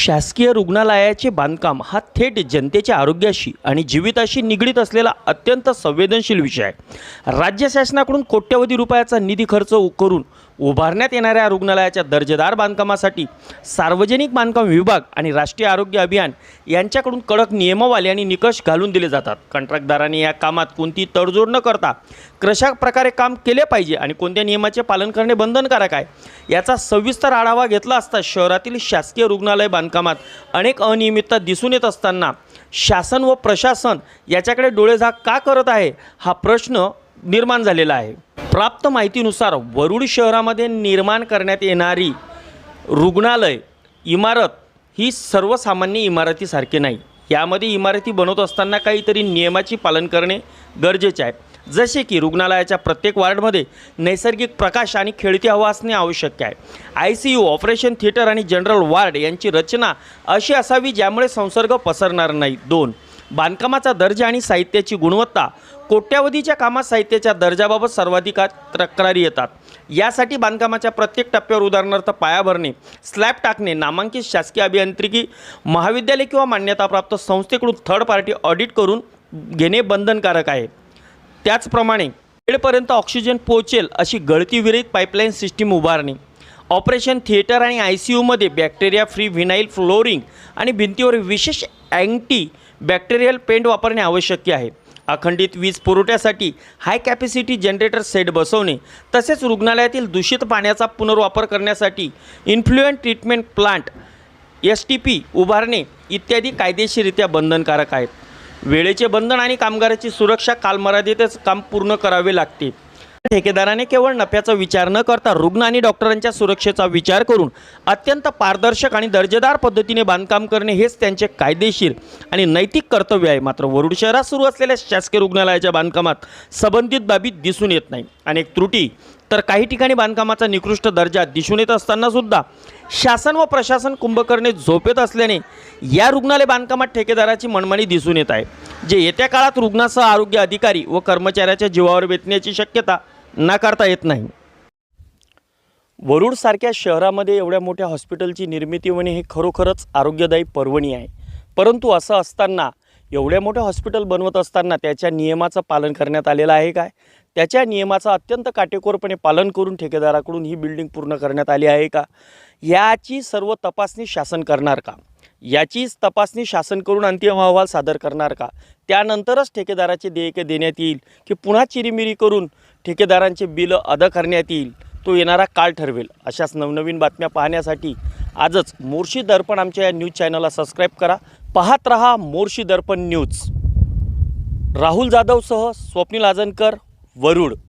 शासकीय रुग्णालयाचे बांधकाम हा थेट जनतेच्या आरोग्याशी आणि जीविताशी निगडीत असलेला अत्यंत संवेदनशील विषय आहे। राज्य शासनाकडून कोट्यवधी रुपयाचा निधी खर्च करून उभारण्यात येणाऱ्या रुग्णालयाच्या दर्जेदार बांधकामासाठी सार्वजनिक बांधकाम विभाग आणि राष्ट्रीय आरोग्य अभियान यांच्याकडून कडक नियमावली आणि निकष घालून दिले जातात। कंत्राटदारांनी या कामात कोणती तडजोड न करता कशा प्रकारे काम केले पाहिजे आणि कोणत्या नियमाचे पालन करणे बंधनकारक आहे याचा सविस्तर आढावा घेतला असता शहरातील शासकीय रुग्णालय बांधकामात अनेक अनियमितता दिसून येत असताना शासन व प्रशासन याच्याकडे डोळेझाक का करत आहे हा प्रश्न निर्माण झालेला आहे। प्राप्त माहितीनुसार वरुड शहरामध्ये निर्माण करण्यात येणारी रुग्णालय इमारत ही सर्वसामान्य इमारतीसारखी नाही। यामध्ये इमारती बनवत असताना काहीतरी नियमाचे पालन करणे गरजेचे आहे। जसे की रुग्णालयाच्या प्रत्येक वार्डमध्ये नैसर्गिक प्रकाश आणि खेळती हवा असणे आवश्यक आहे। ICU, ऑपरेशन थिएटर आणि जनरल वार्ड यांची रचना अशी असावी ज्यामुळे संसर्ग पसरणार नाही। 2. बांधकामाचा दर्जा आणि साहित्याची गुणवत्ता। कोट्यावधीच्या कामात साहित्याच्या दर्जाबाबत सर्वाधिक तक्रारी येतात। यासाठी बांधकामाच्या प्रत्येक टप्प्यावर उदाहरणार्थ पाया भरणे, स्लॅब टाकणे, नामांकित शासकीय अभियांत्रिकी महाविद्यालय किंवा मान्यताप्राप्त संस्थेकडून थर्ड पार्टी ऑडिट करून घेणे बंधनकारक आहे। त्याचप्रमाणे बेडपर्यंत ऑक्सिजन पोहोचेल अशी गळतीविरहित पाईपलाईन सिस्टीम उभारणे, ऑपरेशन थिएटर आणि ICUमध्ये बॅक्टेरिया फ्री व्हिनाईल फ्लोरिंग आणि भिंतीवर विशेष अँटी बॅक्टेरियल पेंट वापरणे आवश्यक आहे। अखंडित वीज पुरवठ्यासाठी हाय कॅपॅसिटी जनरेटर सेट बसवणे, तसेच रुग्णालयातील दूषित पाण्याचा पुनर्वापर करण्यासाठी इन्फ्लुएंट ट्रीटमेंट प्लांट STP उभारणे इत्यादी कायदेशीररित्या बंधनकारक आहेत। वेळेचे बंधन आणि कामगाराची सुरक्षा कालमर्यादेतच काम पूर्ण करावे लागते। ठेकेदाराने केवळ नफ्याचा विचार न करता रुग्ण आणि डॉक्टरांच्या सुरक्षेचा विचार करून अत्यंत पारदर्शक आणि दर्जेदार पद्धतीने बांधकाम करणे हेच त्यांचे कायदेशीर आणि नैतिक कर्तव्य आहे। मात्र वरुड शहरात सुरू असलेल्या शासकीय रुग्णालयाच्या बांधकामात संबंधित बाबी दिसून येत नाही। अनेक त्रुटी तर काही ठिकाणी बांधकामाचा निकृष्ट दर्जा दिसून येत असताना सुद्धा शासन व प्रशासन कुंभकर्णे झोपेत असल्याने या रुग्णालय बांधकामात ठेकेदाराची मनमानी दिसून येत आहे, जे येत्या काळात रुग्णासह आरोग्य अधिकारी व कर्मचाऱ्याच्या जीवावर बेतण्याची शक्यता नाकारता येत नाही। वरुडसारख्या शहरामध्ये एवढ्या मोठ्या हॉस्पिटलची निर्मिती होणे हे खरोखरच आरोग्यदायी पर्वणी आहे। परंतु असं असताना एवढ्या मोठ्या हॉस्पिटल बनवत असताना त्याच्या नियमाचं पालन करण्यात आलेलं आहे काय? त्याच्या नियमाचं अत्यंत काटेकोरपणे पालन करून ठेकेदाराकडून ही बिल्डिंग पूर्ण करण्यात आली आहे का? याची सर्व तपासणी शासन करणार का? याचीच तपासणी शासन करून अंतिम अहवाल सादर करणार का? त्यानंतरच ठेकेदाराचे देयके देण्यात येईल की पुन्हा चिरीमिरी करून ठेकेदारांचे बिलं अदा करण्यात येईल? तो येणारा काळ ठरवेल। अशाच नवनवीन बातम्या पाहण्यासाठी आजच मोर्शी दर्पण आमच्या या न्यूज चॅनलला सबस्क्राईब करा। पाहत रहा मोर्शी दर्पण न्यूज। राहुल जाधवसह स्वप्नील आजनकर, वरुड।